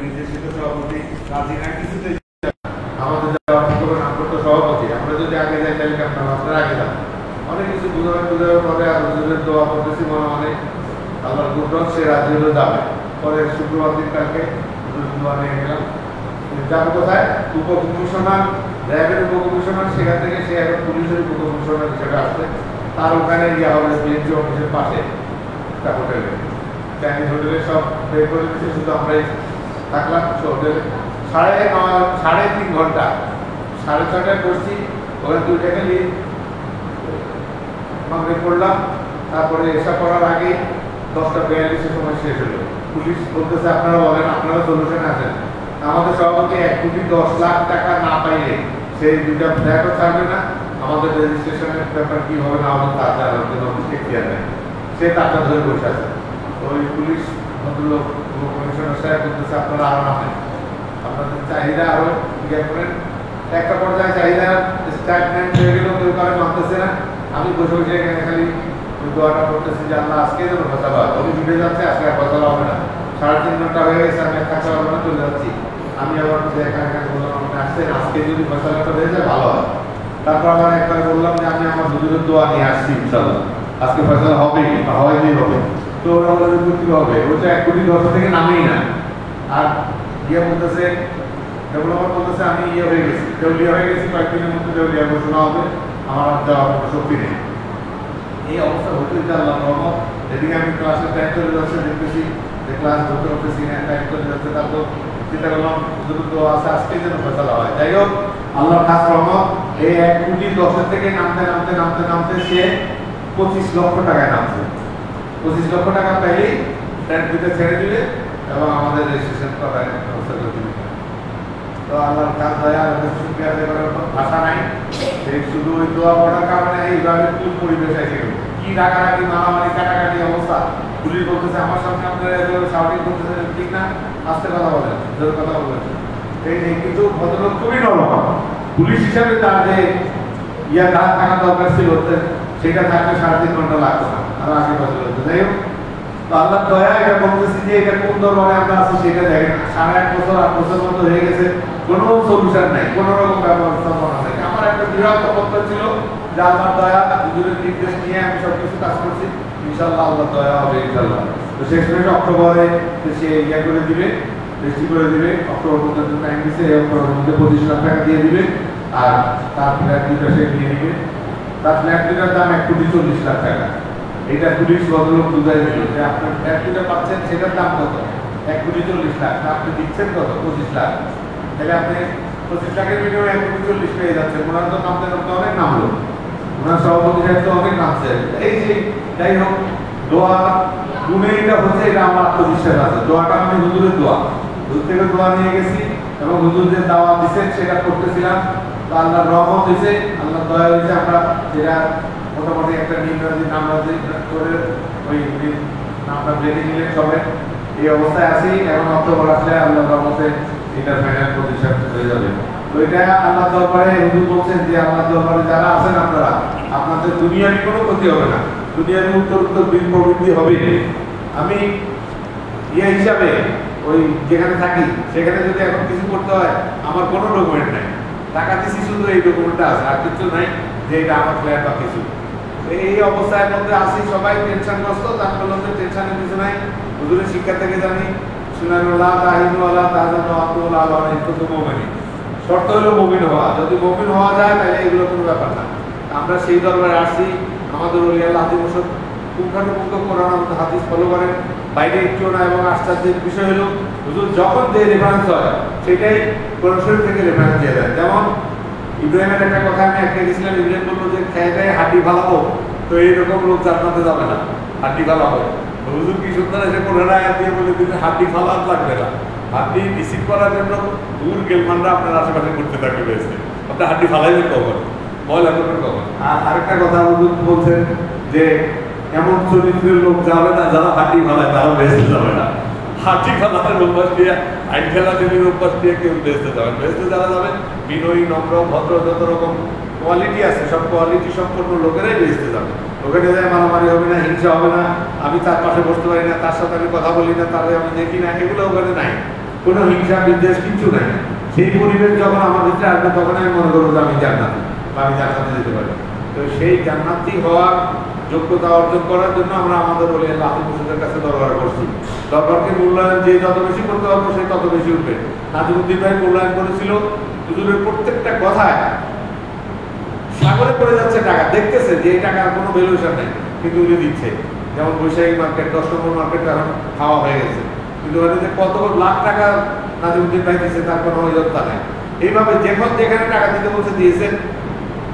নির্দেশিত সভাপতি রাজি না কিছুতে আমাদের যাওয়া ঠিক হবে নাম করতে সভাপতি। আমরা যদি আগে যাই তাহলে আপনারা আগে যান। অনেক কিছু বুঝানোর পরে আর হুজুরের দোয়া করতেছি মনে অনেক আল্লাহর কুদরত সে রাজ্যে যাবে। পরে শুক্রবার দিন কালকে হুজুরের দোয়া নিয়ে গেলাম। যাবে কোথায়? উপকমিশনার, র্যাবের উপকমিশনার, সেখান থেকে সে এখন পুলিশের উপকমিশনার হিসেবে আসবে। তার ওখানে ইয়া হবে বিএনপি অফিসের পাশে একটা হোটেলে, চাইনিজ হোটেলে সব বের করে দিচ্ছে, শুধু আমরাই থাকলাম হোটেলে। 3.5 ঘন্টা, 6:30টায় করছি, ওখানে 2 টাকা নিয়ে মাগরিব পড়লাম। তারপরে এসা করার আগে 10:42-এর সময় শেষ হলো। পুলিশ বলতেছে আপনারা বলেন, আপনারা সলিউশন আছেন। আমাদের সভাপতি 1,10,00,000 টাকা না পাইলে সেই 2টা ফ্ল্যাটও থাকবে না, আমাদের রেজিস্ট্রেশনের ব্যাপার কি হবে না হবে তার জানার জন্য এখতিয়ার নেই। সে টাকা ধরে বসে আছে। ওই পুলিশ ভদ্রলোক কমিশনার সাহেব বলতেছে আপনারা আরো নামেন, আপনাদের চাহিদা আরো ইয়ে করেন। একটা পর্যায়ে চাহিদা স্ট্যাটমেন্ট হয়ে গেল, কেউ কারো মানতেছে না। আমি বসে বসে এখানে খালি দোয়াটা করতেছি যে আল্লাহ আজকে যেন ফসল হয়। উনি ছুটে যাচ্ছে, আজকে আর ফসল হবে না। 3.5 ঘন্টা হয়ে গেছে, আমি থাকতে পারবো না, চলে যাচ্ছি। আমি আবার এখানে বললাম আপনি আসছেন, আজকে যদি ফসলটা হয়ে যায় ভালো হয়। তারপর আবার একবার বললাম যে আমি আমার হুজুরের দোয়া নিয়ে আসছি ইনশাআল্লাহ, আজকে ফসল হবে হওয়াই হবে। তো ওরা বলে কি হবে, ওটা 1,10,00,000 থেকে নামেই না। আর ইয়ে বলতেছে, ডেভেলপার বলতেছে আমি ইয়ে হয়ে গেছি, দেউলিয়া হয়ে গেছি, কয়েকদিনের মধ্যে দেউলিয়া ঘোষণা হবে, আমার আর যাওয়ার কোনো শক্তি নেই। এই অবস্থা হতে হতে আল্লাহ রহমত। এদিকে আমি ক্লাসের টাইম চলে যাচ্ছে, দেখতেছি যে ক্লাস ধরতে উঠতেছি না, টাইম চলে যাচ্ছে। তারপর চিন্তা করলাম হুজুর তো আছে, আজকে যেন ফসলা হয়। যাই হোক, আল্লাহর খাস রহমত। এই 1,10,00,000 থেকে নামতে নামতে নামতে নামতে সে 25 লক্ষ টাকায় নামছে। 25 লক্ষ টাকা পেলেই ট্যাঙ্ক দুটো ছেড়ে দিলে এবং আমাদের রেজিস্ট্রেশন করার ব্যবস্থা করে দিবে। তো আল্লাহর কাজ দয়া, শুকরিয়া আদায় করার ভাষা নাই। শুধু ওই দোয়া পড়ার কারণে এইভাবে কোন পরিবেশ আছে, কি রাগারাগি মারামারি কাটাকাটি অবস্থা। পুলিশ বলতেছে আমার সামনে আপনারা শাউটিং করতেছেন, ঠিক না, আস্তে কথা বলেন, জোর কথা বলেন। এই কিন্তু ভদ্রলোক খুবই নরম। পুলিশ হিসাবে তার যে ইয়া থাকা দরকার ছিল সেটা থাকলে 3.5 ঘন্টা লাগতো না, আরো আগে বছর হতো। যাই হোক, তো আল্লাহ দয়া, এটা বলতেছি যে এটা কোন দরবারে আমরা আছি সেটা দেখেন। 8.5 বছর 8 বছর মতো হয়ে গেছে, কোনো সলিউশন নাই, কোনো রকম ব্যবস্থাপনা নেই। আমার একটা বিরাট তপস্যা ছিল যে আল্লাহর দয়া, হুজুরের নির্দেশ নিয়ে আমি সবকিছু কাজ করছি, ইনশাআল্লাহ আল্লাহ দয়া হবে ইনশাআল্লাহ। তো শেষমেশ অক্টোবরে সে ইয়ে করে দিবে, রেজিস্ট্রি করে দিবে। অক্টোবর পর্যন্ত টাইম দিচ্ছে, এই অক্টোবরের মধ্যে 25 লাখ টাকা দিয়ে দিবে। আর তার ফ্ল্যাট দুটো সে নিয়ে নিবে। তার ফ্ল্যাট দুটার দাম 1,40,00,000 টাকা। এটা পুলিশ ভদ্রলোক বুঝাই দিল যে আপনার ফ্ল্যাট দুটো পাচ্ছেন সেটার দাম কত, 1,40,00,000। আপনি দিচ্ছেন কত, 25 লাখ। তাহলে আপনি 25 লাখের বিনিময়ে 1,40,00,000 পেয়ে যাচ্ছেন। ওনার তো নামতে নামতে অনেক নামলো, ওনার সভাপতি সাহেব তো অনেক নামছে। এই যে যাই হোক, দোয়া গুণে এটা হচ্ছে, এটা আমার আত্মবিশ্বাস আছে। দোয়াটা আমি হুজুরের দোয়া, হুজুর থেকে দোয়া নিয়ে গেছি এবং হুজুর যে দাওয়া দিচ্ছেন সেটা করতেছিলাম। তো আল্লাহর রহমত হয়েছে, আল্লাহ দয়া হয়েছে। আমরা যেটা মোটামুটি একটা নির্বাচী নামরা করে ওই নামটা বেঁধে নিলেন সবাই, এই অবস্থায় আছি। এখন অক্টোবর আসলে আল্লাহ রহমতে এটা ফাইনাল পজিশন হয়ে যাবে। তো এটা আল্লাহ দরবারে হুজুর বলছেন যে আল্লাহ দরবারে যারা আছেন আপনারা, আপনাদের দুনিয়ারই কোনো ক্ষতি হবে না, দুনিয়ার উত্তর বীর প্রবৃদ্ধি হবে। আমি ইয়ে হিসাবে ওই যেখানে থাকি সেখানে যদি এখন কিছু করতে হয়, আমার কোনো ডকুমেন্ট নাই, টাকা দিচ্ছি শুধু এই ডকুমেন্টটা আছে, আর কিছু নাই যে এটা আমার ফ্ল্যাট বা কিছু। এই অবস্থার মধ্যে আসি, সবাই টেনশনগ্রস্ত। তার বললাম যে টেনশনের কিছু নাই, হুজুরের শিক্ষা থেকে জানি সুনানুল্লাহ তাহিনুল্লাহ তাহাজানু আব্দুল্লাহ আল্লাহ ইনকুতু মুমিনিন। শর্ত হলো মুমিন হওয়া। যদি মুমিন হওয়া যায় তাহলে এগুলো কোনো ব্যাপার না। আমরা সেই দরবারে আসছি, আমাদের ওলি আল্লাহ হাদিস পুঙ্খানুপুঙ্খ কোরআন হাদিস ফলো করেন, বাইরে একটু না। এবং আশ্চর্যের বিষয় হলো হুজুর যখন যে রেফারেন্স হয় সেটাই কোরআন শরীফ থেকে রেফারেন্স দিয়ে দেয়। যেমন ইব্রাহিমের একটা কথা আমি একটা গেছিলাম, ইব্রাহিম বললো যে খেয়ে দেয় হাড্ডি ফালাবো, তো এইরকম লোক জান্নাতে যাবে না, হাড্ডি ফালাবো। হুজুর কি সুন্দর এসে কোরআন আয়াত দিয়ে বলে দিলে হাড্ডি ফালার লাগবে না, হাড্ডি রিসিভ করার জন্য দূর গেলমানরা আপনার আশেপাশে করতে থাকবে রয়েছে, আপনি হাড্ডি ফালাইবেন কখন, ময়লা করবেন কখন। আর আরেকটা কথা হুজুর বলছেন যে এমন চরিত্রের লোক যাবে না যারা হাড্ডি ফালায়, তারা বেঁচতে যাবে না। হাড্ডি ফালার অভ্যাস দিয়ে, আইন খেলা দেবীর অভ্যাস দিয়ে কেউ বেঁচতে যাবেন। বেঁচতে যারা যাবেন বিনয়ী, নম্র, ভদ্র, যত রকম কোয়ালিটি আছে সব কোয়ালিটি সম্পন্ন লোকেরাই বেঁচতে যাবে। ওখানে যায় মারামারি হবে না, হিংসা হবে না, আমি তার পাশে বসতে পারি না, তার সাথে আমি কথা বলি না, তারে আমি দেখি না, এগুলো ওখানে নাই। কোনো হিংসা বিদ্বেষ কিছু নাই। সেই পরিবেশ যখন আমার ভিতরে আসবে তখন আমি মনে করবো যে আমি জান্নাতি বা আমি জান্নাতে যেতে পারি। তো সেই জান্নাতি হওয়ার যোগ্যতা অর্জন করার জন্য আমরা আমাদের বলি লাফি মুর্শিদের কাছে দরবার করছি। দরবারকে মূল্যায়ন যে যত বেশি করতে পারবো সে তত বেশি উঠবে। নাজিমুদ্দিন ভাই মূল্যায়ন করেছিল হুজুরের প্রত্যেকটা কথায় সাগরে পড়ে যাচ্ছে টাকা, দেখতেছে যে এই টাকার কোনো ভ্যালুয়েশন নেই কিন্তু উনি দিচ্ছে। যেমন বৈশাখী মার্কেট 10 নম্বর মার্কেট এখন খাওয়া হয়ে গেছে, কিন্তু যে কত লাখ টাকা নাজিমুদ্দিন ভাই দিচ্ছে তার কোনো অযোধ্যা নেই। এইভাবে যখন যেখানে টাকা দিতে বলছে দিয়েছেন,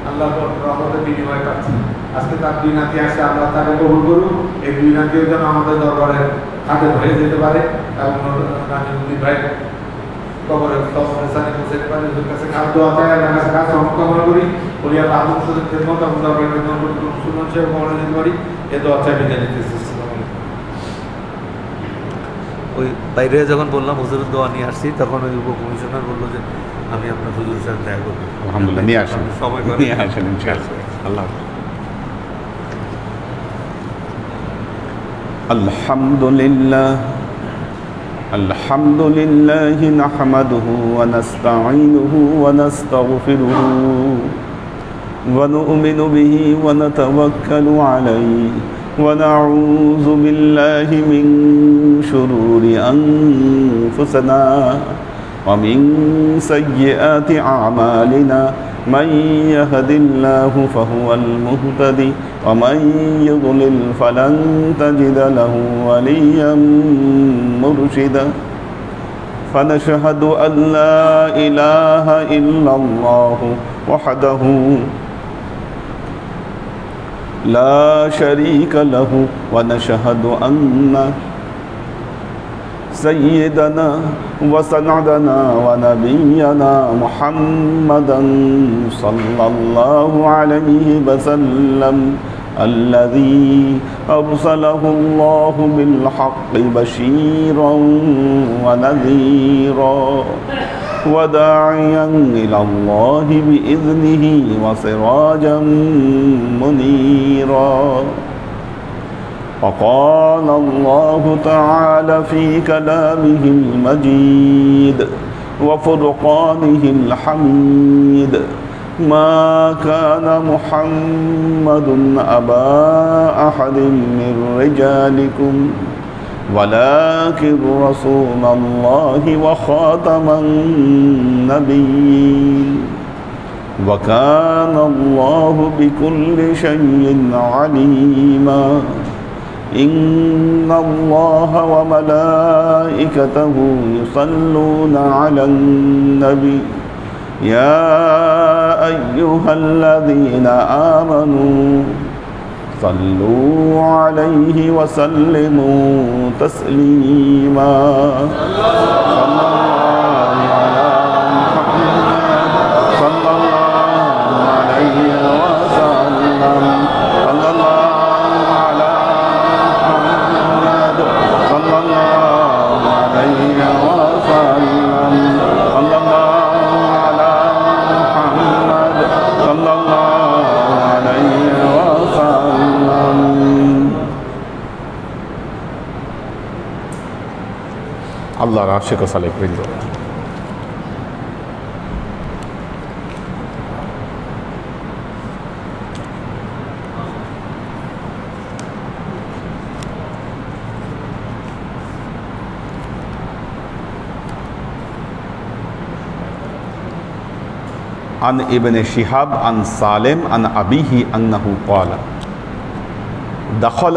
আল্লাহ রহমতের বিনিময় পাচ্ছে। আজকে তার 2 নাতি আসে, আল্লাহ তাকে কবুল করুন। এই 2 নাতিও যেন আমাদের দরবারে খাতে হয়ে যেতে পারে এবং নাজিমুদ্দিন ভাই কবরের স্থানে পৌঁছে যেতে পারে। ওদের কাছে খাদ্য আচার আমার কাছে কাজ কামনা করি, বলি আল্লাহ আহমদ সাহেবের খেদমত এবং দরবারের খেদমত মুসলমান সাহেব কবরে যেতে পারি। এ তো আচার বিদায় নিতেছে। ওই বাইরে যখন বললাম হুজুরের দোয়া নিয়ে আসছি, তখন ওই উপকমিশনার বললো যে আমি আপনার হুজুরের সাথে দেখা করবো। আলহামদুলিল্লাহ, নিয়ে আসেন, সময় নিয়ে আসেন ইনশাআল্লাহ। আল্লাহ আলহামদুলিল্লাহ আলহামদুলিল্লাহি নাহমাদুহু ওয়া নাস্তাঈনুহু ওয়া নাস্তাগফিরুহু ওয়া নু'মিনু বিহি ওয়া নাতাওয়াক্কালু আলাইহি ওয়া নাউযু বিল্লাহি মিন শুরুরি আনফুসিনা ওয়া মিন সাইয়্যাতি আ'মালিনা من يهد الله فهو المهتدي ومن يضلل فلن تجد له وليا مرشدا فنشهد أن لا إله إلا الله وحده لا شريك له ونشهد أن سيدنا وسندنا ونبينا محمدا صلى الله عليه وسلم الذي أرسله الله بالحق بشيرا ونذيرا وداعيا إلى الله بإذنه وسراجا منيرا. وقال الله تعالى في كلامه المجيد وفرقانه الحميد ما كان محمد أبا أحد من رجالكم ولكن رسول الله وخاتم النبيين وكان الله بكل شيء عليما. إن الله وملائكته يصلون على النبي يا أيها الذين آمنوا صلوا عليه وسلموا تسليما. আল্লাহর আশিক ও সালেক বৃন্দ, عن ابن شهاب عن سالم عن أبيه أنه قال دخل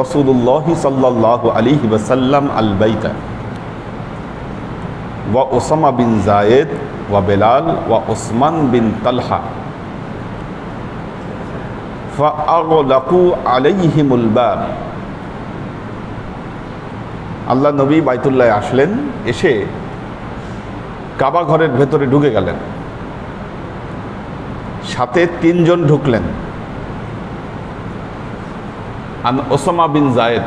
رسول الله صلى الله عليه وسلم البيت وأسامة بن زايد وبلال وعثمان بن طلحة فأغلقوا عليهم الباب. আল্লাহ নবী বাইতুল্লাহে আসলেন, এসে কাবা ঘরের ভেতরে ঢুকে গেলেন, সাথে 3 জন ঢুকলেন। আন ওসামা বিন জায়েদ,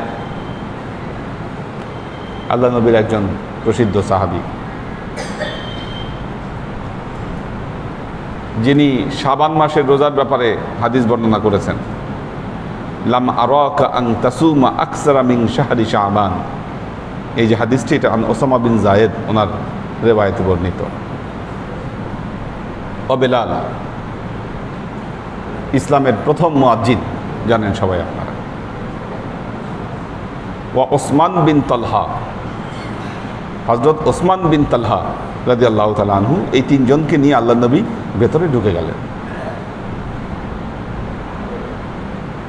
আল্লাহ নবীর একজন প্রসিদ্ধ সাহাবী, যিনি শাবান মাসের রোজার ব্যাপারে হাদিস বর্ণনা করেছেন। লাম আরাকা আন তাসুমা আকসারা মিন শাহরি শাবান, এই যে হাদিসটি, এটা ওসামা বিন জায়েদ ওনার রেওয়ায়েতে বর্ণিত। ও বেলাল, ইসলামের প্রথম মুয়াজ্জিন জানেন সবাই আপনারা। ও ওসমান বিন তালহা, হযরত ওসমান বিন তালহা রাদিয়াল্লাহু তাআলা আনহু, এই তিনজনকে নিয়ে আল্লাহ নবী ভেতরে ঢুকে গেলেন।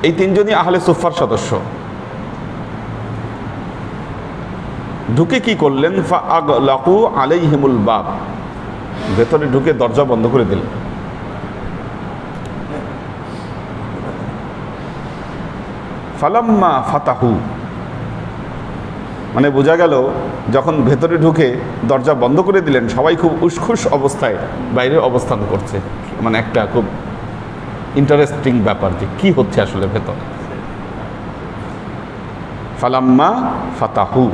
এই তিনজনই আহলে সুফার সদস্য। ঢুকে কি করলেন? ফাআগলাকু আলাইহিমুল বাব, ভেতরে ঢুকে দরজা বন্ধ করে দিলেন। ফালাম্মা ফাতাহু, মানে বোঝা গেল যখন ভেতরে ঢুকে দরজা বন্ধ করে দিলেন, সবাই খুব উসখুস অবস্থায় বাইরে অবস্থান করছে। মানে একটা খুব ইন্টারেস্টিং ব্যাপার যে কি হচ্ছে আসলে ভেতরে। ফালাম্মা ফাতাহু,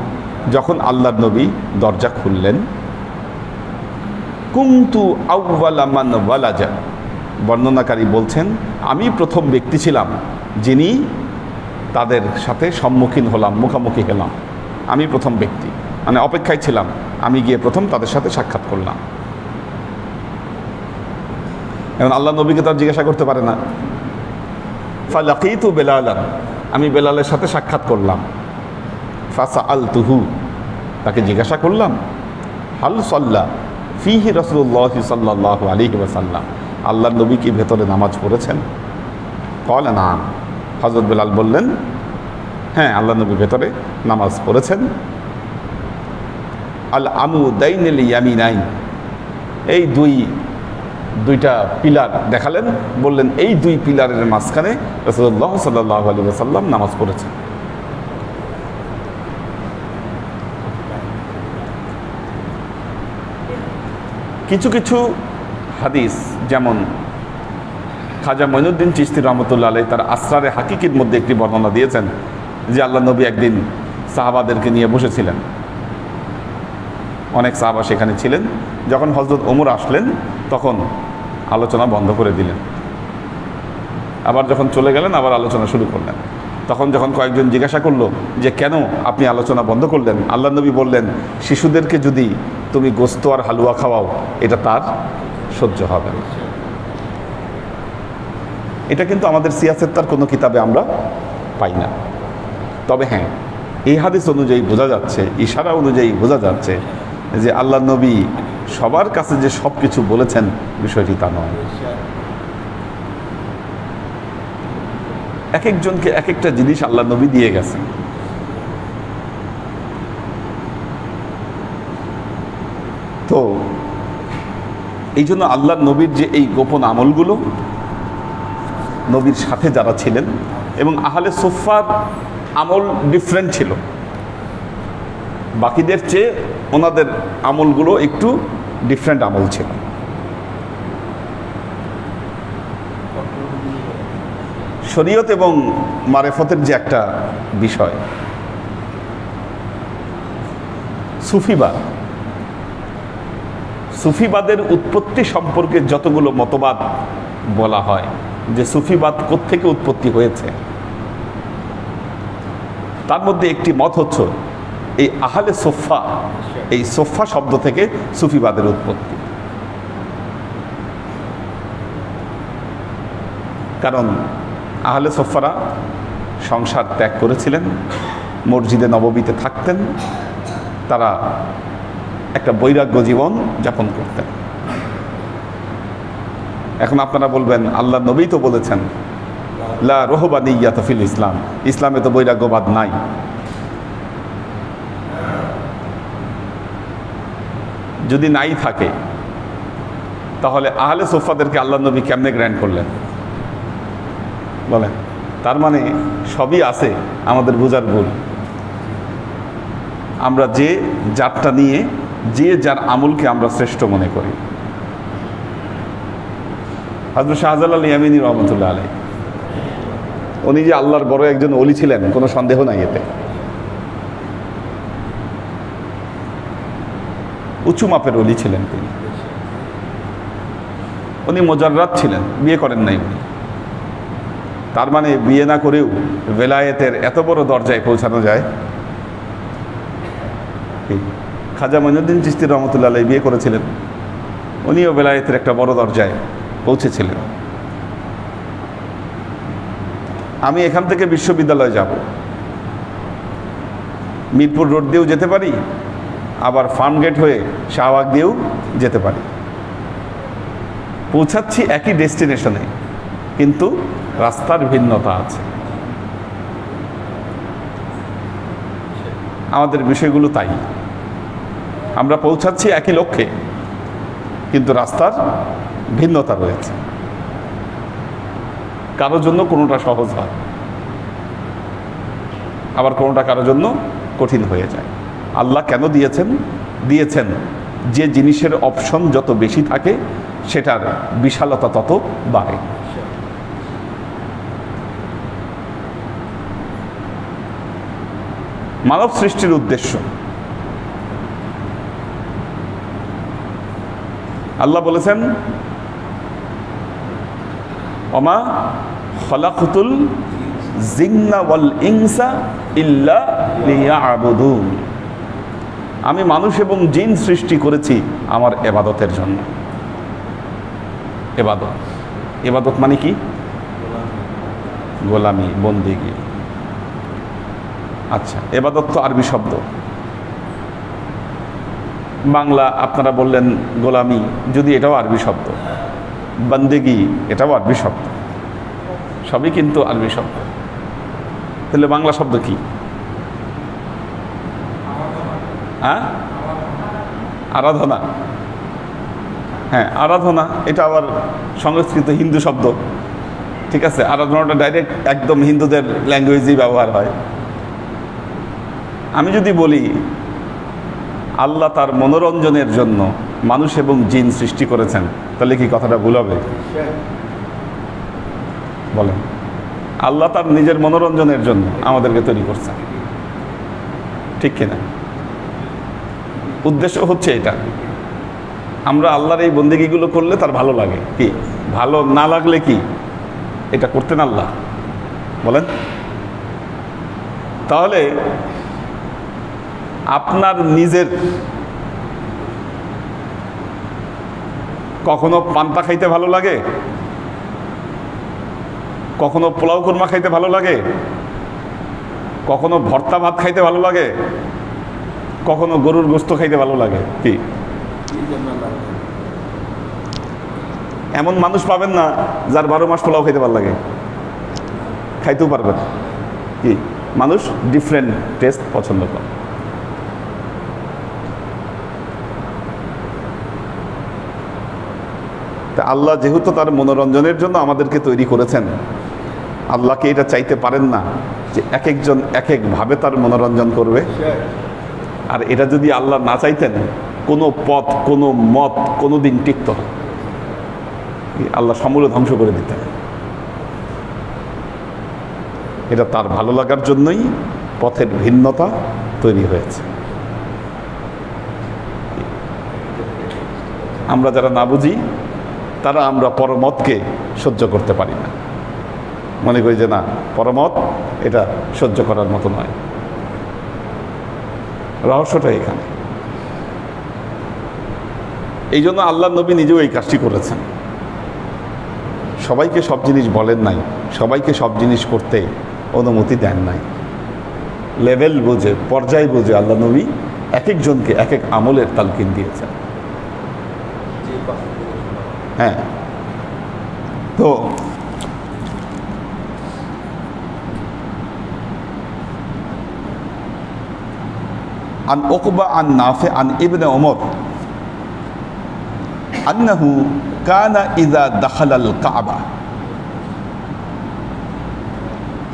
যখন আল্লাহর নবী দরজা খুললেন, কুনতু আউওয়ালা মান ওয়ালাজা, বর্ণনাকারী বলছেন আমি প্রথম ব্যক্তি ছিলাম যিনি তাদের সাথে সম্মুখীন হলাম, মুখামুখি হলাম। আমি প্রথম ব্যক্তি, মানে অপেক্ষায় ছিলাম, আমি গিয়ে প্রথম তাদের সাথে সাক্ষাৎ করলাম। এখন আল্লাহ নবীকে তো আর জিজ্ঞাসা করতে পারে না। ফালাকিতু বেলালান, আমি বেলালের সাথে সাক্ষাৎ করলাম। ফাসাআলতুহু, তাকে জিজ্ঞাসা করলাম, হাল সাল্লা ফিহি রাসূলুল্লাহ সাল্লাল্লাহু আলাইহি ওয়াসাল্লাম, আল্লাহর নবী কি ভেতরে নামাজ পড়েছেন? ক্বালা নাম, হযরত বেলাল বললেন হ্যাঁ, আল্লাহ নবী ভেতরে নামাজ পড়েছেন। আল আমুদাইনিল ইয়ামিনাইন, এই দুইটা পিলার দেখালেন, বললেন এই দুই পিলারের মাঝখানে রাসূলুল্লাহ সাল্লাল্লাহু আলাইহি ওয়াসাল্লাম নামাজ পড়েছেন। কিছু কিছু হাদিস, যেমন খাজা মঈনুদ্দিন চিশতি রহমতুল্লাহ আলাইহি তার আসরারে হাকিকির মধ্যে একটি বর্ণনা দিয়েছেন যে আল্লাহ নবী একদিন সাহাবাদেরকে নিয়ে বসেছিলেন, অনেক সাহাবা সেখানে ছিলেন। যখন হযরত ওমর আসলেন তখন আলোচনা বন্ধ করে দিলেন, আবার যখন চলে গেলেন আবার আলোচনা শুরু করলেন। তখন যখন কয়েকজন জিজ্ঞাসা করলো যে কেন আপনি আলোচনা বন্ধ করলেন, আল্লাহ নবী বললেন শিশুদেরকে যদি তুমি গোস্ত আর হালুয়া খাওয়াও এটা তার সহ্য হবে না। এটা কিন্তু আমাদের সিয়াসেত্তার কোনো কিতাবে আমরা পাই না। তবে হ্যাঁ, এই হাদিস অনুযায়ী বোঝা যাচ্ছে, ইশারা অনুযায়ী বোঝা যাচ্ছে যে আল্লাহ নবী সবার কাছে যে সব কিছু বলেছেন বিষয়টি তা নয়। এক একজনকে এক একটা জিনিস আল্লাহ নবী দিয়ে গেছেন। তো এই জন্য আল্লাহ নবীর যে এই গোপন আমলগুলো, নবীর সাথে যারা ছিলেন, এবং আহলে সুফফার আমল ডিফারেন্ট ছিল, বাকিদের চেয়ে ওনাদের আমলগুলো একটু ডিফারেন্ট আমল ছিল। শরীয়ত এবং মারেফতের যে একটা বিষয়, সুফিবাদের উৎপত্তি সম্পর্কে যতগুলো মতবাদ বলা হয় যে সুফিবাদ কোত্থেকে উৎপত্তি হয়েছে, তার মধ্যে একটি মত হচ্ছে এই আহলে সোফা, এই সোফা শব্দ থেকে সুফিবাদের উৎপত্তি। কারণ আহলে সোফারা সংসার ত্যাগ করেছিলেন, মসজিদে নববীতে থাকতেন, তারা একটা বৈরাগ্য জীবন যাপন করতেন। এখন আপনারা বলবেন আল্লাহ নবী তো বলেছেন লা রহবানিয়াত ফিল ইসলাম, ইসলামে তো বৈরাগ্যবাদ নাই। যদি নাই থাকে তাহলে আহলে সোফাদেরকে আল্লাহ নবী কেমনে গ্র্যান্ড করলেন বলেন? তার মানে সবই আছে, আমাদের বোঝার ভুল। আমরা যে জাতটা নিয়ে যে যার আমলকে আমরা শ্রেষ্ঠ মনে করি। হযরত শাহজালাল ইয়ামিনী রহমতুল্লাহ আলাইহি, উনি যে আল্লাহর বড় একজন ওলি ছিলেন কোনো সন্দেহ নাই এতে। উঁচু মাপের ওলি ছিলেন তিনি। উনি মুজাররাদ ছিলেন, বিয়ে করেন নাই উনি। তার মানে বিয়ে না করেও ভেলায়েতের এত বড় দরজায় পৌঁছানো যায়। খাজা মঈনুদ্দিন চিশতি রহমতুল্লাহ আলাইহি বিয়ে করেছিলেন, উনিও বেলায়েতের একটা বড় দরজায় পৌঁছেছিলেন। আমি এখান থেকে বিশ্ববিদ্যালয়ে যাব, মিরপুর রোড দিয়েও যেতে পারি, আবার ফার্মগেট হয়ে শাহবাগ দিয়েও যেতে পারি। পৌঁছাচ্ছি একই ডেস্টিনেশনে, কিন্তু রাস্তার ভিন্নতা আছে। আমাদের বিষয়গুলো তাই, আমরা পৌঁছাচ্ছি একই লক্ষ্যে, কিন্তু রাস্তার ভিন্নতা রয়েছে। কারোর জন্য কোনোটা সহজ হয়, আবার কোনোটা কারোর জন্য কঠিন হয়ে যায়। আল্লাহ কেন দিয়েছেন যে জিনিসের অপশন যত বেশি থাকে সেটার বিশালতা তত বাড়ে। মানব সৃষ্টির উদ্দেশ্য, আল্লাহ বলেছেন ওমা খলাকতুল জিন্না ওয়াল ইনসা ইল্লা লিয়াবুদুন, আমি মানুষ এবং জিন সৃষ্টি করেছি আমার ইবাদতের জন্য। ইবাদত মানে কি? গোলামি, বন্দেগী। আচ্ছা, ইবাদত তো আরবি শব্দ, বাংলা আপনারা বললেন গোলামি, যদি এটাও আরবি শব্দ, বন্দেগী এটাও আরবি শব্দ, সবই কিন্তু আরবি শব্দ। তাহলে বাংলা শব্দ কি? হ্যাঁ, আরাধনা। হ্যাঁ, আরাধনা এটা আবার সংস্কৃত হিন্দু শব্দ, ঠিক আছে। আরাধনাটা ডাইরেক্ট একদম হিন্দুদের ল্যাঙ্গুয়েজেই ব্যবহার হয়। আমি যদি বলি আল্লাহ তার মনোরঞ্জনের জন্য মানুষ এবং জিন সৃষ্টি করেছেন, তাহলে কি কথাটা ভুল হবে? বলেন, আল্লাহ তার নিজের মনোরঞ্জনের জন্য আমাদেরকে তৈরি করছেন, ঠিক কিনা? উদ্দেশ্য হচ্ছে এটা, আমরা আল্লাহর এই বন্দেগীগুলো করলে তার ভালো লাগে। কি ভালো না লাগলে কি এটা করতেন আল্লাহ? বলেন। তাহলে আপনার নিজের কখনো পান্তা খাইতে ভালো লাগে, কখনো পোলাও কোরমা খাইতে ভালো লাগে, কখনো ভর্তা ভাত খাইতে ভালো লাগে, কখনো গরুর গোস্ত খাইতে ভালো লাগে? কি এমন মানুষ পাবেন না যার 12 মাস পোলাও খাইতে ভালো লাগে? খাইতেও পারবেন। কি মানুষ ডিফারেন্ট টেস্ট পছন্দ করে। তা আল্লাহ যেহেতু তার মনোরঞ্জনের জন্য আমাদেরকে তৈরি করেছেন, আল্লাহকে এটা চাইতে পারেন না যে এক একজন এক একভাবে তার মনোরঞ্জন করবে? আর এটা যদি আল্লাহ না চাইতেন, কোনো পথ কোনো মত কোনো দিন টিকত না, আল্লাহ সমূলে ধ্বংস করে দিতেন। এটা তার ভালো লাগার জন্যই পথের ভিন্নতা তৈরি হয়েছে। আমরা যারা না বুঝি তারা আমরা পরমতকে সহ্য করতে পারি না, মনে করি যে না, পরমত এটা সহ্য করার মতো নয়। রহস্যটা এখানে। এই জন্য আল্লাহ নবী নিজেও এই কাজটি করেছেন। সবাইকে সব জিনিস বলেন নাই, সবাইকে সব জিনিস করতে অনুমতি দেন নাই। লেভেল বুঝে, পর্যায় বুঝে আল্লাহ নবী এক একজনকে এক এক আমলের তালকিন দিয়েছেন। হ্যাঁ, তো عن عقبة عن نافع عن ابن عمر أنه كان إذا دخل الكعبة,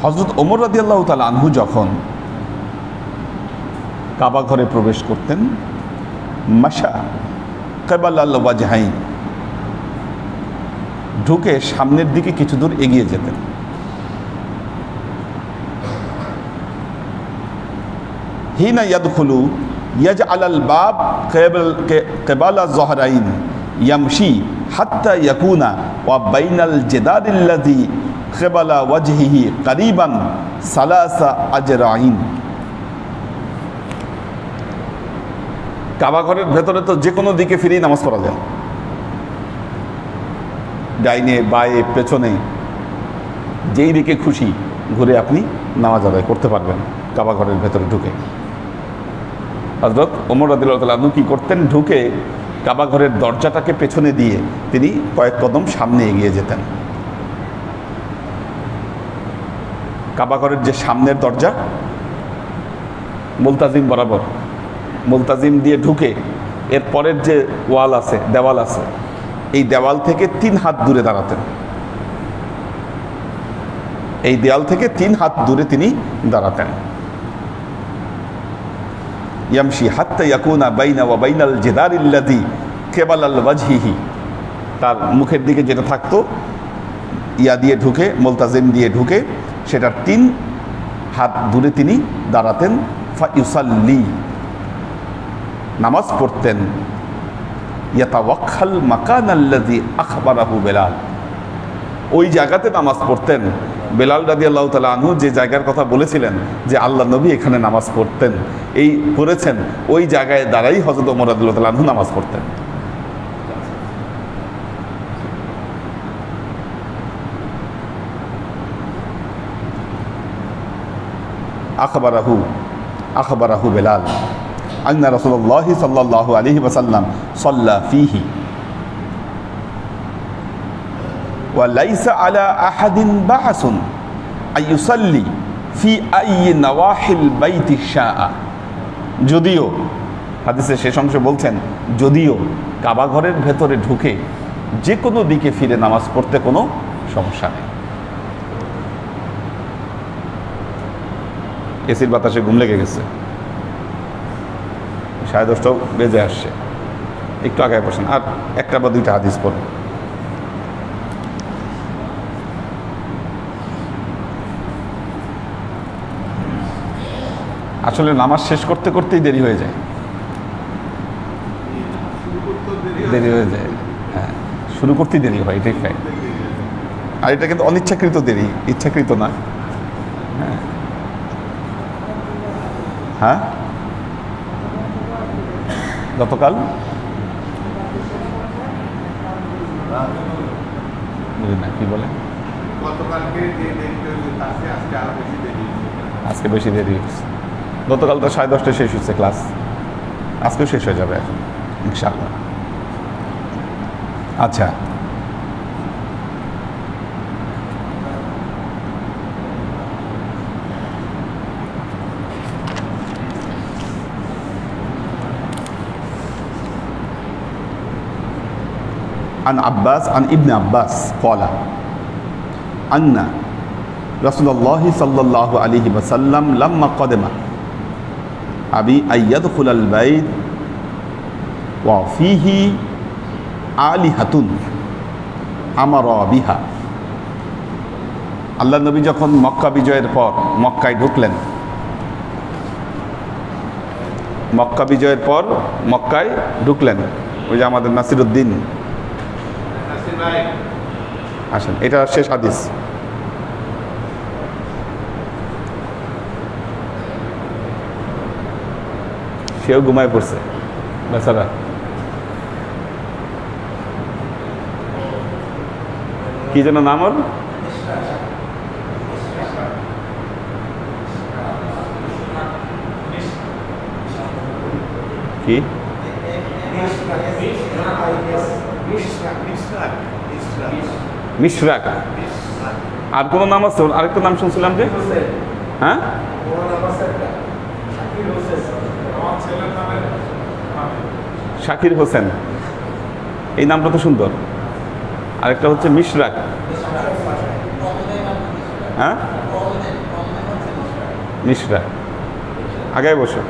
হযরত ওমর রাদিয়াল্লাহু তাআলা আনহু যখন কাবা ঘরে প্রবেশ করতেন, মাশা কিবালাল ওয়াজহাইন, ঢুকে সামনের দিকে কিছু দূর এগিয়ে যেতেন। হিনা ইয়াদখুলু ইয়াজআলাল বাব কিবালা যহরাইন ইয়ামশি হাত্তা ইয়াকুনা ওয়া বাইনাল জিদারিল্লাযী কিবালা ওয়াজহিহি করিবান সালাসা আজরাইন। কাবা ঘরের ভেতরে তো যে কোনো দিকে ফিরেই নামাজ পড়া যায়, ডাইনে বায়ে পেছনে যেই দিকে খুশি ঘুরে আপনি নামাজ আদায় করতে পারবেন কাবা ঘরের ভেতরে ঢুকে। হযরত ওমর রাদিয়াল্লাহু তাআলা আনহু কি করতেন, ঢুকে কাবা ঘরের দরজাটাকে পেছনে দিয়ে তিনি কয়েক কদম সামনে এগিয়ে যেতেন। কাবা ঘরের যে সামনের দরজা মুলতাজিম বরাবর, মুলতাজিম দিয়ে ঢুকে এর পরের যে ওয়াল আছে, দেওয়াল আছে, এই দেওয়াল থেকে 3 হাত দূরে দাঁড়াতেন। এই দেওয়াল থেকে 3 হাত দূরে তিনি দাঁড়াতেন। ইয়ামশি হাত্তা ইয়াকুনা বাইনা ওয়া বাইনাল জিদারিল্লাযী কিবালাল ওয়াজহিহি, তার মুখের দিকে যেটা থাকতো ইয়া দিয়ে ঢুকে, মুলতাজিম দিয়ে ঢুকে, সেটার 3 হাত দূরে তিনি দাঁড়াতেন। ফা ইউসাল্লি, নামাজ পড়তেন। ইয়াতাওয়াক্কাল মাকানাল্লাযী আখবারাহু বেলাল, ওই জায়গাতে নামাজ পড়তেন। বেলাল রাদিয়াল্লাহু তাআলা আনহু যে জায়গার কথা বলেছিলেন যে আল্লাহ নবী এখানে নামাজ পড়তেন, এই পড়েছেন, ওই জায়গায় দাঁড়াই হযরত ওমর রাদিয়াল্লাহু তাআলা আনহু নামাজ পড়তেন। আখবারাহু বেলাল আন্না রাসূলুল্লাহ সাল্লাল্লাহু আলাইহি ওয়াসাল্লাম সাল্লা ফীহি ওয়া লাইসা আলা আহাদিন বা'সুন আইয়ুসাল্লি ফি আইয়ি নওয়াহিল বাইতি শাআ। যদিও হাদিসের শেষ অংশে বলছেন, যদিও কাবা ঘরের ভেতরে ঢুকে যে কোনো দিকে ফিরে নামাজ পড়তে কোনো সমস্যা নেই। এসির বাতাসে ঘুম লেগে গেছে, 10:30টাও বেজে আসছে, একটু আগায় বসেন, আর একটা বা দুইটা হাদিস পড়ুন। আসলে নামাজ শেষ করতে করতেই দেরি হয়ে যায়, দেরি হয়ে যায়, হ্যাঁ, শুরু করতেই দেরি হয়, এটাই ফ্যাক্ট। আর এটা কিন্তু অনিচ্ছাকৃত দেরি, ইচ্ছাকৃত না। হ্যাঁ হ্যাঁ, গতকাল বুঝি না কি বলে, আজকে বেশি দেরি হয়েছে। গতকাল তো 10:30টায় শেষ হচ্ছে ক্লাস, আজকেও শেষ হয়ে যাবে এখন ইনশাআল্লাহ। আচ্ছা, عن عباس عن ابن عباس قال أن رسول الله صلى الله عليه وسلم لما قدم أبي أن يدخل البيت وفيه آلهة أمر بها। আল্লাহ নবী যখন মক্কা বিজয়ের পর মক্কায় ঢুকলেন, মক্কা বিজয়ের পর মক্কায় ঢুকলেন, ওই যে আমাদের নাসিরউদ্দিন আসেন, এটা শেষ হাদিস। সেও ঘুমায় পড়ছে বেচারা। কি যেন নাম ওর, কি মিশরাক। আর কোনো নাম আছে? আরেকটা নাম শুনছিলাম যে, হ্যাঁ শাকির হোসেন, এই নামটা তো সুন্দর। আরেকটা হচ্ছে মিশরাক, হ্যাঁ মিশরাক। আগে বসো,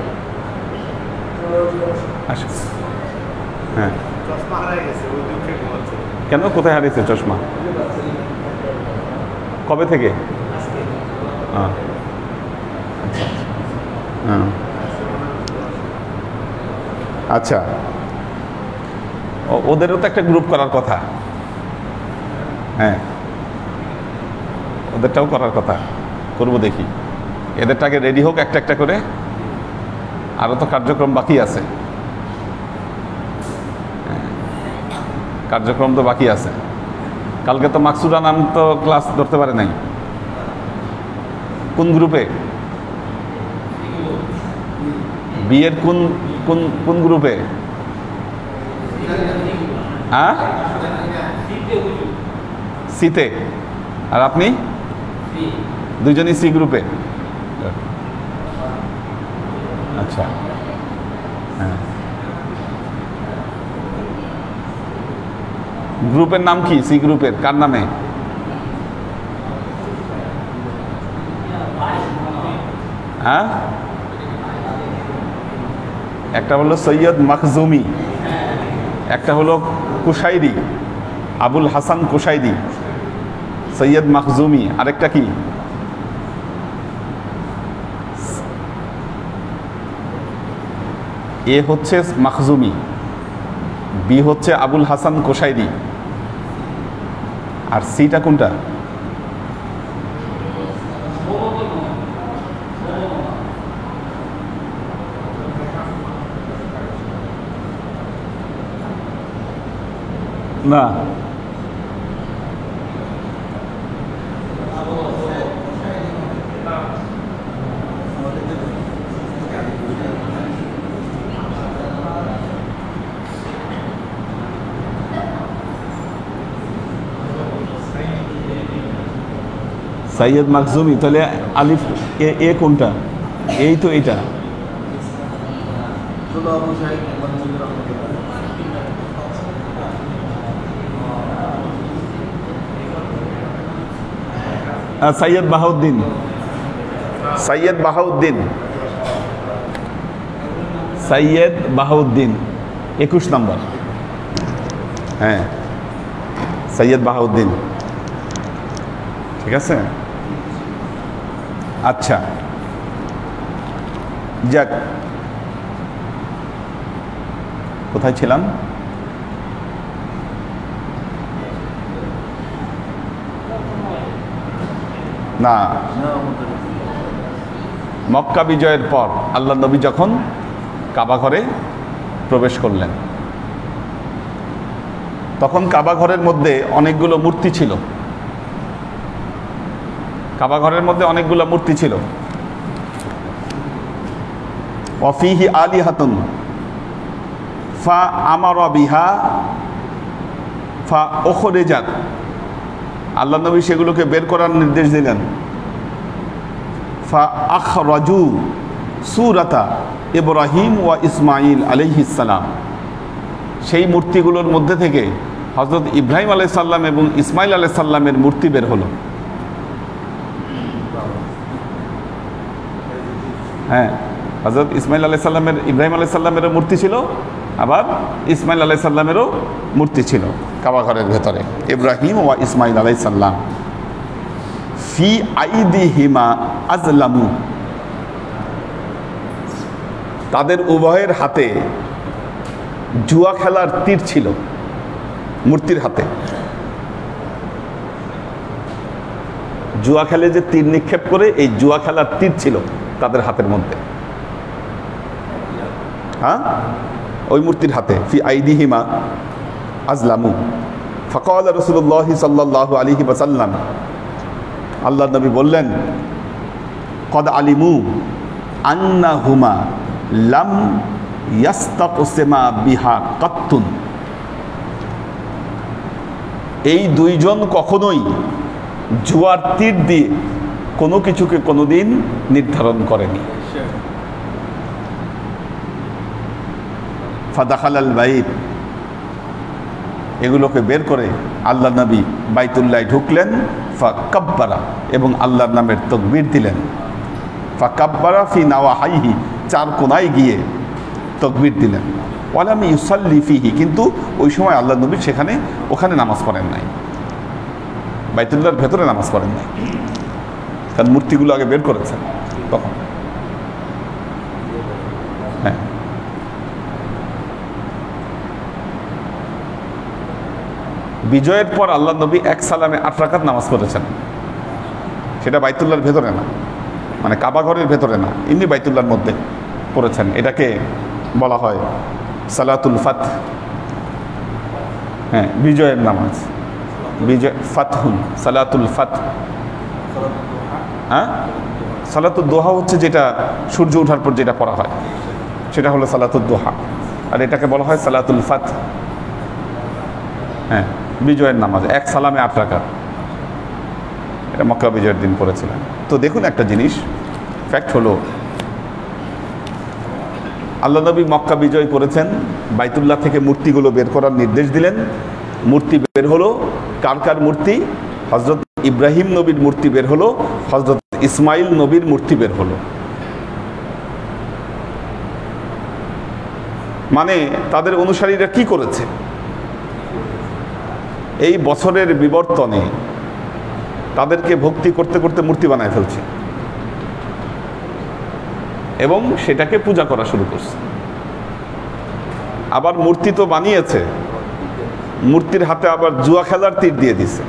আচ্ছা, হ্যাঁ কেন, কোথায় হারিয়েছে চশমা, কবে থেকে? আচ্ছা, ওদেরও তো একটা গ্রুপ করার কথা, হ্যাঁ ওদেরটাও করার কথা, করবো দেখি। এদেরটাকে রেডি হোক একটা একটা করে, আরও তো কার্যক্রম বাকি আছে। কার্যক্রম তো বাকি আছে। কালকে তো মাকসুদা নাম তো ক্লাস ধরতে পারে নাই। কোন গ্রুপে? বিয়ের কোন কোন কোন গ্রুপে? হ্যাঁ, সিতে। আর আপনি? দুজনই সি গ্রুপে। আচ্ছা, হ্যাঁ। গ্রুপের নাম কি? সি গ্রুপের কার নামে? হ্যাঁ, একটা হলো সৈয়দ মখজুমি, একটা হলো কুশাইরি, আবুল হাসান কুশাইরি, সৈয়দ মখজুমি, আরেকটা কি? এ হচ্ছে মখজুমি, বি হচ্ছে আবুল হাসান কোশাইরি, আর সিটা কোনটা? না, সৈয়দ মখজুমি। তাহলে আলিফ এ কোনটা? এই তো এটা। সৈয়দ বাহাউদ্দিন, সৈয়দ বাহাউদ্দিন, সৈয়দ বাহাউদ্দিন 21 নম্বর। হ্যাঁ, সৈয়দ বাহাউদ্দিন, ঠিক আছে। আচ্ছা, যাক, কোথায় ছিলাম? না, মক্কা বিজয়ের পর আল্লাহ নবী যখন কাবা ঘরে প্রবেশ করলেন, তখন কাবা ঘরের মধ্যে অনেকগুলো মূর্তি ছিল। কাবা ঘরের মধ্যে অনেকগুলো মূর্তি ছিল। ওয়াফিহি আলিহাতুন ফা আমারা বিহা ফা উখরিজাত, আল্লাহ নবী সেগুলোকে বের করার নির্দেশ দিলেন। ফা আখরাজু সূরাতা ইব্রাহিম ওয়া ইসমাঈল আলাইহিস সালাম, সেই মূর্তিগুলোর মধ্যে থেকে হযরত ইব্রাহিম আলাইহিস সালাম এবং ইসমাঈল আলাইহিস সালামের মূর্তি বের হলো। হ্যাঁ, হযরত ইসমাঈল আলাইহিস সালামের, ইব্রাহিম আলাইহিস সালামেরও মূর্তি ছিল, আবার ইসমাঈল আলাইহিস সালামেরও মূর্তি ছিল কাবা ঘরের ভেতরে। ইব্রাহিম ওয়া ইসমাঈল আলাইহিস সালাম ফি আইদিহিমা আজলামু, তাদের উভয়ের হাতে জুয়া খেলার তীর ছিল, মূর্তির হাতে। জুয়া খেলে যে তীর নিক্ষেপ করে, এই জুয়া খেলার তীর ছিল তাদের হাতের মধ্যে। হ্যাঁ, ওই মূর্তির হাতে। ফি আইদিহিমা আজলামু ফাকাল রাসূলুল্লাহ সাল্লাল্লাহু আলাইহি ওয়াসাল্লাম, আল্লাহ নবী বললেন, কদ আলিমু আন্নাহুমা লাম ইয়াস্তাকসিমা বিহা কাত্তুন, এই দুইজন কখনোই জুয়ার তীর দিয়ে কোনো কিছুকে কোনোদিন নির্ধারণ করেনি। ফাদাখালাল বাইত, এগুলোকে বের করে আল্লাহ নবী বাইতুল্লাহ ঢুকলেন। ফাকাব্বারা, এবং আল্লাহর নামের তাকবীর দিলেন। ফাকাব্বারা ফি নাওয়াহিহি, চার কোনায় গিয়ে তাকবীর দিলেন। ওয়ালাম ইউসাল্লি ফিহি, কিন্তু ওই সময় আল্লাহ নবী ওখানে নামাজ পড়েন নাই, বাইতুল্লাহর ভেতরে নামাজ পড়েন নাই, কারণ মূর্তিগুলো আগে বের করেছেন তখন। হ্যাঁ, বিজয়ের পর আল্লাহ নবী এক সালামে 8 রাকাত নামাজ পড়েছেন। সেটা বাইতুল্লাহর ভেতরে না, মানে কাবা ঘরের ভেতরে না, এমনি বাইতুল্লাহর মধ্যে পড়েছেন। এটাকে বলা হয় সালাতুল ফাতহ। হ্যাঁ, বিজয়ের নামাজ, বিজয় ফাতহুন, সালাতুল ফাত। হ্যাঁ, সালাতুল দোহা হচ্ছে যেটা সূর্য ওঠার পর যেটা পড়া হয়, সেটা হলো সালাতুল দোহা, আর এটাকে বলা হয় সালাতুল ফাত। হ্যাঁ, বিজয়ের নামাজ, এক সালামে 8 রাকাত। এটা মক্কা বিজয়ের দিন পড়েছিলেন। তো দেখুন একটা জিনিস, ফ্যাক্ট হলো আল্লাহ নবী মক্কা বিজয় করেছেন, বাইতুল্লাহ থেকে মূর্তিগুলো বের করার নির্দেশ দিলেন। মূর্তি বের হলো, কার কার মূর্তি? হজরত ইব্রাহিম নবীর মূর্তি বের হলো, হজরত ইসমাইল নবীর মূর্তি বের হলো। মানে তাদের অনুসারীরা কি করেছে? এই বছরের বিবর্তনে তাদেরকে ভক্তি করতে করতে মূর্তি বানায় ফেলছে এবং সেটাকে পূজা করা শুরু করছে। আবার মূর্তি তো বানিয়েছে, মূর্তির হাতে আবার জুয়া খেলার তীর দিয়ে দিছে।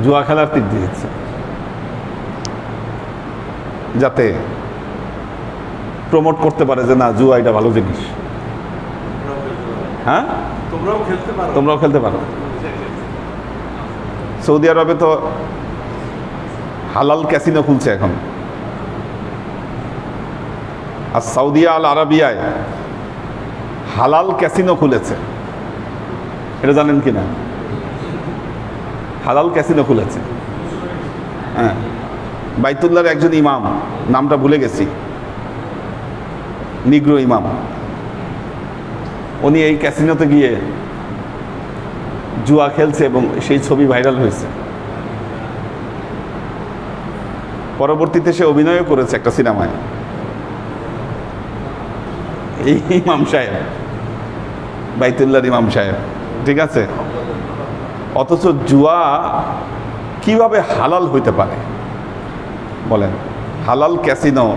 জুয়া খেলার তীর দিয়েছে যাতে প্রমোট করতে পারে যে না, জুয়া এটা ভালো জিনিস। হ্যাঁ, তোমরাও খেলতে পারো। সৌদি আরবে তো হালাল ক্যাসিনো খুলছে এখন, আর সৌদিয়া আল আরাবিয়ায় হালাল ক্যাসিনো খুলেছে। এটা জানেন কিনা? হালাল ক্যাসিনো খুলেছে। হ্যাঁ, বাইতুল্লাহর একজন ইমাম, নামটা ভুলে গেছি, নিগ্রো ইমাম, উনি এই ক্যাসিনোতে গিয়ে জুয়া খেলছে এবং সেই ছবি ভাইরাল হয়েছে। পরবর্তীতে সে অভিনয়ও করেছে একটা সিনেমায়। এই ইমাম সাহেব, বাইতুল্লাহর ইমাম সাহেব, ঠিক আছে? অথচ জুয়া কিভাবে হালাল হইতে পারে বলেন? হালাল ক্যাসিনো,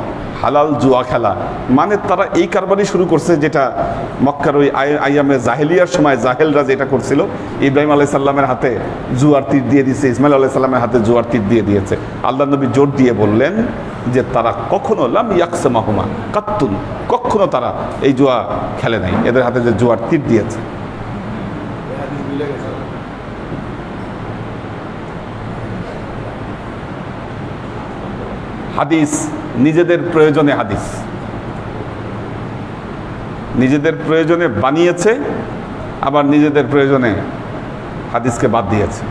হালাল জুয়া খেলা, মানে তারা এই কারবারই শুরু করছে যেটা মক্কার ওই আইয়ামে জাহেলিয়ার সময় জাহেলরা যেটা করছিল। ইব্রাহিম আলাইহিস সালামের হাতে জুয়ার তীর দিয়ে দিয়েছে, ইসমাইল আলাইহিস সালামের হাতে জুয়ার তীর দিয়ে দিয়েছে। আল্লাহ নবী জোর দিয়ে বললেন যে তারা কখনো লাম ইয়াকসামাহুমা কাত্তুন, কখনো তারা এই জুয়া খেলে নাই, এদের হাতে যে জুয়ার তীর দিয়েছে। হাদিস নিজেদের প্রয়োজনে, হাদিস নিজেদের প্রয়োজনে বানিয়েছে, আবার নিজেদের প্রয়োজনে হাদিসকে বাদ দিয়েছে।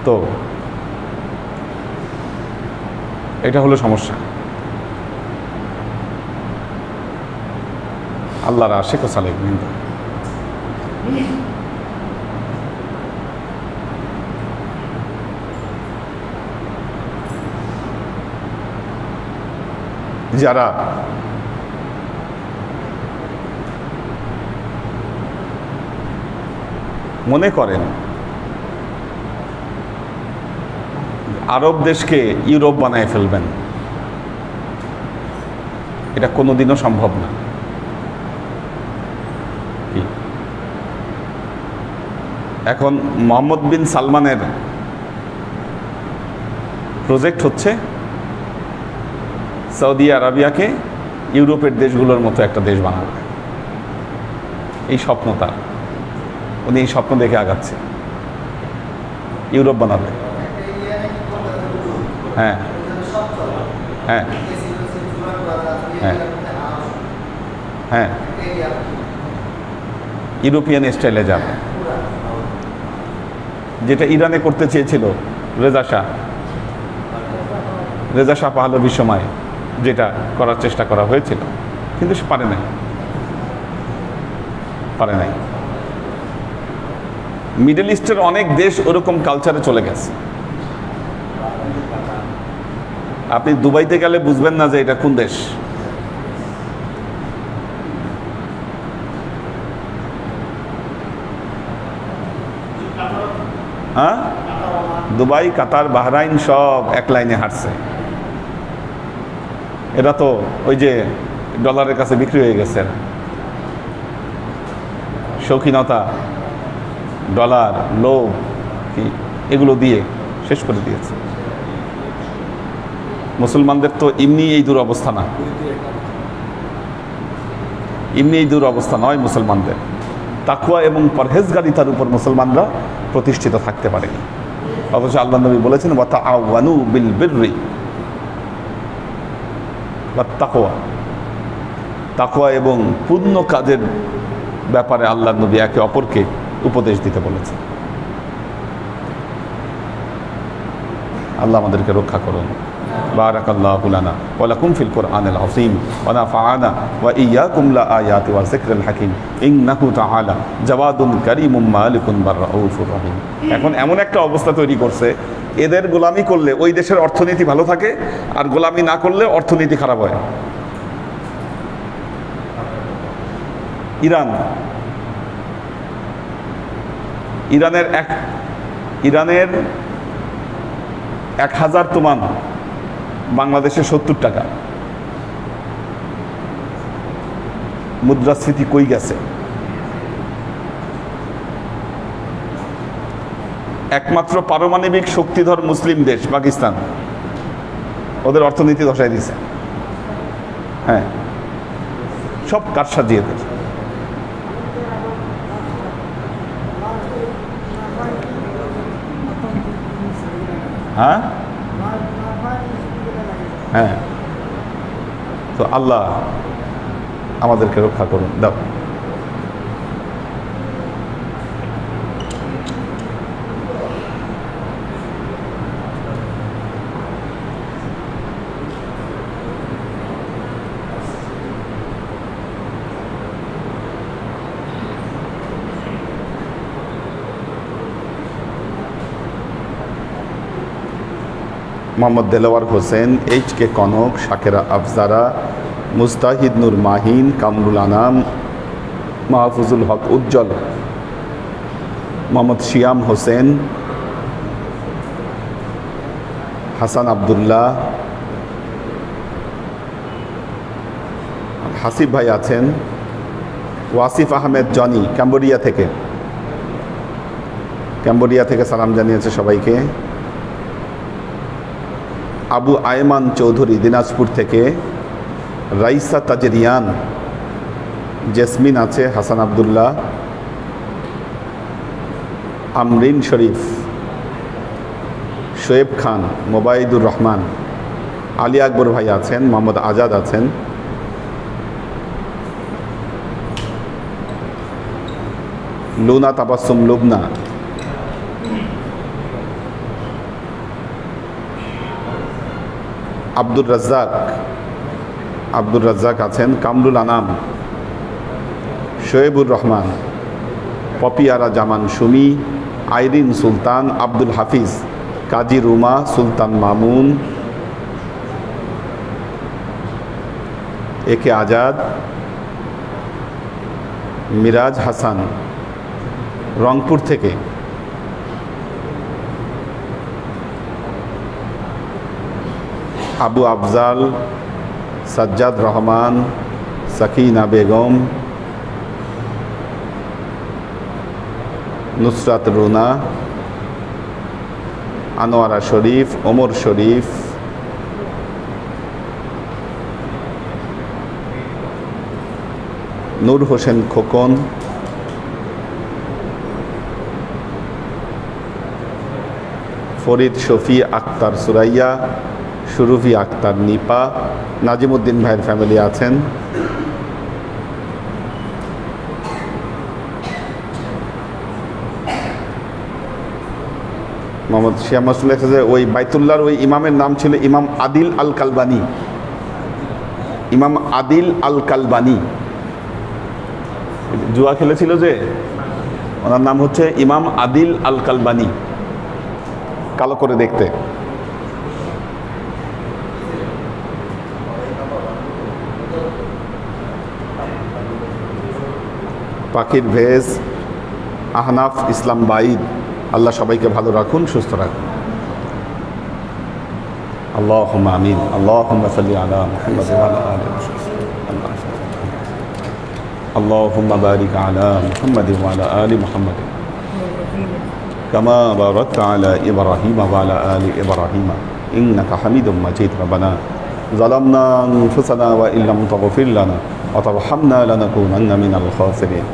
তো এটা হলো সমস্যা। আল্লাহর আশিক ও সালেক বৃন্দ, যারা মনে করেন আরব দেশকে ইউরোপ বানায় ফেলবেন, এটা কোনোদিনও সম্ভব না। এখন মোহাম্মদ বিন সালমানের প্রজেক্ট হচ্ছে সৌদি আরবিয়াকে ইউরোপের দেশগুলোর মতো একটা দেশ বানাবে। এই স্বপ্ন তার, উনি এই স্বপ্ন দেখে আগাচ্ছে, ইউরোপ বানাবে। হ্যাঁ হ্যাঁ হ্যাঁ হ্যাঁ, ইউরোপিয়ান স্টাইলে যাবে, যেটা ইরানে করতে চেয়েছিল রেজা শাহ পাহলভির সময়, যেটা করার চেষ্টা করা হয়েছিল, কিন্তু সে পারে নাই। মিডল ইস্টের অনেক দেশ ওরকম কালচারে চলে গেছে। আপনি দুবাইতে গেলে বুঝবেন না যে এটা কোন দেশ। হ্যাঁ, দুবাই, কাতার, বাহরাইন সব এক লাইনে হাঁটছে। এরা তো ওই যে ডলারের কাছে বিক্রি হয়ে গেছে, শৌখিনতা, ডলার, লোভ, কি এগুলো দিয়ে শেষ করে দিয়েছে। মুসলমানদের তো এমনি এই দুরবস্থা না, এমনি এই দুরবস্থা নয় মুসলমানদের। তাকওয়া এবং পরহেজগারিতার উপর মুসলমানরা প্রতিষ্ঠিত থাকতে পারেনি। অথচ আল্লাহ নবী বলেছেন ওয়া তাআওয়ানু বিল বিররি ওয়াত তাকওয়া, তাকওয়া এবং পুণ্য কাজের ব্যাপারে আল্লাহ নবী একে অপরকে উপদেশ দিতে বলেছেন। আল্লাহ আমাদেরকে রক্ষা করুন। বারাকাল্লাহু লানা ওয়া লাকুম ফিল কুরআনিল আযীম ওয়া নাফা'ানা ওয়া ইয়্যাকুম লা আয়াতি ওয়া যিকরিল হাকীম ইন্নাহু তাআলা জাওয়াদুন কারীমুম মালিকুন রাউফুর রহিম। এখন এমন একটা অবস্থা তৈরি করছে, এদের গোলামি করলে ওই দেশের অর্থনীতি ভালো থাকে, আর গোলামি না করলে অর্থনীতি খারাপ হয়। ইরানের 1000 তোমান বাংলাদেশে 70 টাকা। মুদ্রাস্ফীতি কই গেছে? একমাত্র পারমাণবিক শক্তিধর মুসলিম দেশ পাকিস্তান ওদের অর্থনীতি ধসাই দিছে। হ্যাঁ, সব কারসাজি এদের। হ্যাঁ হ্যাঁ, তো আল্লাহ আমাদেরকে রক্ষা করুন। দাও মোহাম্মদ দেলোয়ার হোসেন, এইচ কে কনক, শাকেরা আফজারা, মুস্তাহিদ নূর মাহিন, কামরুল আনাম, মাহফুজুল হক উজ্জ্বল, মোহাম্মদ শিয়াম হোসেন, হাসান আবদুল্লাহ, হাসিব ভাই আছেন, ওয়াসিফ আহমেদ জনি ক্যাম্বোডিয়া থেকে সালাম জানিয়েছে সবাইকে। আবু আয়মান চৌধুরী দিনাজপুর থেকে, রাইসা তাজরিয়ান, জেসমিন আছে, হাসান আবদুল্লাহ, আমরিন শরীফ, শোয়েব খান, মোবাইদুর রহমান, আলী আকবর ভাই আছেন, মোহাম্মদ আজাদ আছেন, লুনা তাবাসসুম লুবনা, আব্দুর রাজ্জাক আছেন, কামরুল আনাম, শোয়েবুর রহমান, পপিয়ারা জামান সুমি, আইরিন সুলতান, আব্দুল হাফিজ, কাজী রুমা, সুলতান মামুন, একে আজাদ, মিরাজ হাসান রংপুর থেকে, আবু আফজাল, সাজ্জাদ রহমান, সাকিনা বেগম, নুসরাত রুনা, আনোয়ারা শরীফ, ওমর শরীফ, নূর হোসেন খোকন, ফরিদ শফি আক্তার সুরাইয়া, সুরভি আক্তার নিপা, নাজিমুদ্দিন ভাইয়ের ফ্যামিলি আছেন, মোহাম্মদ শিয়াম মাসুল লেখা যে ওই বাইতুল্লাহর ওই ইমামের নাম ছিল ইমাম আদিল আল কালবানি। ইমাম আদিল আল কালবানি জুয়া খেলেছিল যে, ওনার নাম হচ্ছে ইমাম আদিল আল কালবানি, কালো করে দেখতে। পাখির ভেজ, আহনাফ ইসলাম বাইদ, আল্লাহ সবাইকে ভালো রাখুন, সুস্থ রাখুন। আল্লাহুম্মা আমিন। আল্লাহুম্মা সাল্লি আলা মুহাম্মাদ ওয়া আলা আলি মুহাম্মাদ। আল্লাহুম্মা বারিক আলা মুহাম্মাদ ওয়া আলা আলি মুহাম্মাদ কামা বারাকতা আলা ইব্রাহিম ওয়া আলা আলি ইব্রাহিম ইন্নাকা হামিদুম মাজিদ। রব্বানা যালামনা আনফুসানা ওয়া ইল্লাম তাগফির লানা ওয়া তারহামনা লানাকুনান্না মিনাল খাসিরিন।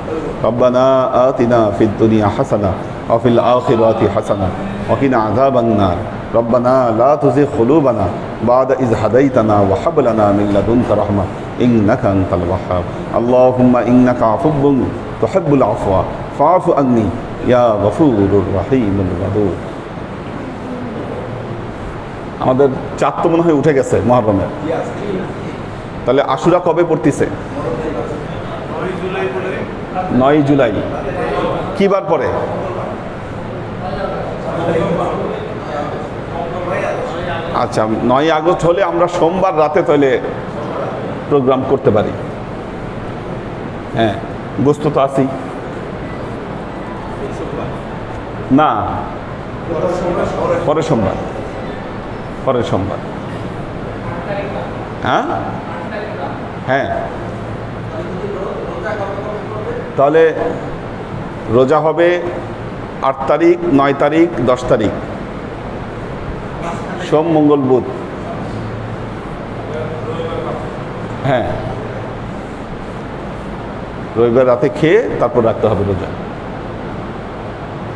রব্বানা আতিনা ফিদ দুনিয়া হাসানাহ ওয়া ফিল আখিরাতি হাসানাহ ওয়া কিনা আযাবান নার। রব্বানা লা তুযিগ কুলুবানা বা'দা ইয হাদাইতানা ওয়া হাব লানা মিন লাদুনকা রাহমাহ ইন্নাকা আনতাল ওয়াহ্হাব। আল্লাহুম্মা ইন্নাকা আফুব্বুন তুহিব্বুল আফওয়া ফা'ফু আন্নী ইয়া গফুরুর রহিমুল ওয়াদুদ। আমাদের চাঁদ তো মনে হয় উঠে গেছে মুহররমের। তাহলে আশুরা কবে পড়তেছে? 9 জুলাই। কি বার পরে? আচ্ছা, 9 আগস্ট হলে আমরা সোমবার রাতে তাহলে প্রোগ্রাম করতে পারি। হ্যাঁ, বস্তু তো আছেই না, পরের সোমবার, পরের সোমবার। হ্যাঁ হ্যাঁ, তাহলে রোজা হবে 8 তারিখ, 9 তারিখ, 10 তারিখ, সোম মঙ্গল বুধ। হ্যাঁ, রবিবার রাতে খেয়ে তারপর রাখতে হবে রোজা।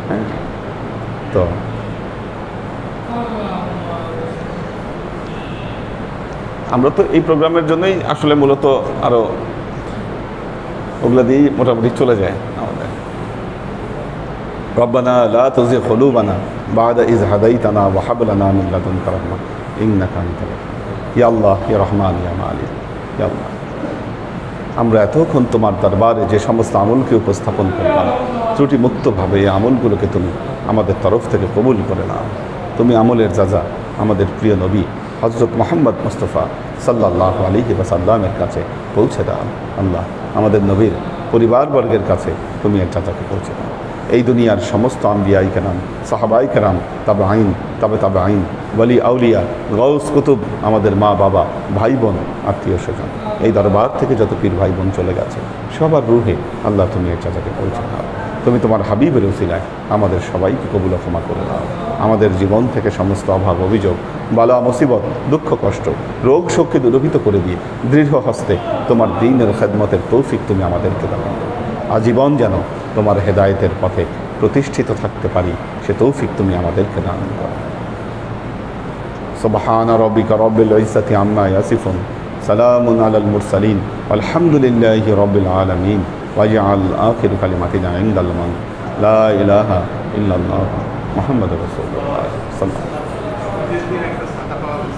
হ্যাঁ, তো আমরা তো এই প্রোগ্রামের জন্যই আসলে মূলত আরো ওগুলা দিয়েই মোটামুটি চলে যায় আমাদের। রব্বানা লা তুযিগ কুলুবানা বা'দা ইয হাদাইতানা ওয়া হাব লানা মিন লাদুনকা রাহমাহ ইন্নাকা আনতাল ওয়াহ্হাব। ইয়া আল্লাহ, ইয়া রহমান, ইয়া মালিক, ইয়া আল্লাহ, আমরা এতক্ষণ তোমার দরবারে যে সমস্ত আমলকে উপস্থাপন করলাম, ত্রুটি মুক্তভাবে এই আমলগুলোকে তুমি আমাদের তরফ থেকে কবুল করে নাও। তুমি আমলের যাজা আমাদের প্রিয় নবী হযরত মুহাম্মদ মুস্তাফা সাল্লাল্লাহু আলাইহি ওয়াসাল্লামের কাছে পৌঁছে দাও। আল্লাহ, আমাদের নবীর পরিবারবর্গের কাছে তুমি এর যাজাকে পৌঁছে দাও। এই দুনিয়ার সমস্ত আম্বিয়াই কেরাম, সাহাবাই কেরাম, তাবে আইন, তাবে আইন, ওয়ালি আউলিয়া, গাউস কুতুব, আমাদের মা বাবা, ভাই বোন, আত্মীয় স্বজন, এই দরবার থেকে যত পীর ভাই বোন চলে গেছে সবার রুহে আল্লাহ তুমি এর যাজাকে পৌঁছে দাও। তুমি তোমার হাবিবের উসিলায় আমাদের সবাইকে কবুল ক্ষমা করে দাও। আমাদের জীবন থেকে সমস্ত অভাব, অভিযোগ, বালা মুসিবত, দুঃখ কষ্ট, রোগ শোককে দূরীভূত করে দিয়ে দৃঢ় হস্তে তোমার দ্বীনের খেদমতের তৌফিক তুমি আমাদেরকে দাও। আজীবন যেন তোমার হেদায়েতের পথে প্রতিষ্ঠিত থাকতে পারি সে তৌফিক তুমি আমাদেরকে দান করো। সুবহানা রাব্বিকা রাব্বিল ইজ্জাতি আম্মা ইয়াসিফুন, সালামুন আলাল মুরসালিন, আলহামদুলিল্লাহি রাব্বিল আলামিন। ওয়াজআল আখির কালিমাতিনা ইনদাল মাউত লা ইলাহা ইল্লাল্লাহ মুহাম্মাদুর রাসূলুল্লাহ সাল্লাল্লাহু আলাইহি ওয়াসাল্লাম।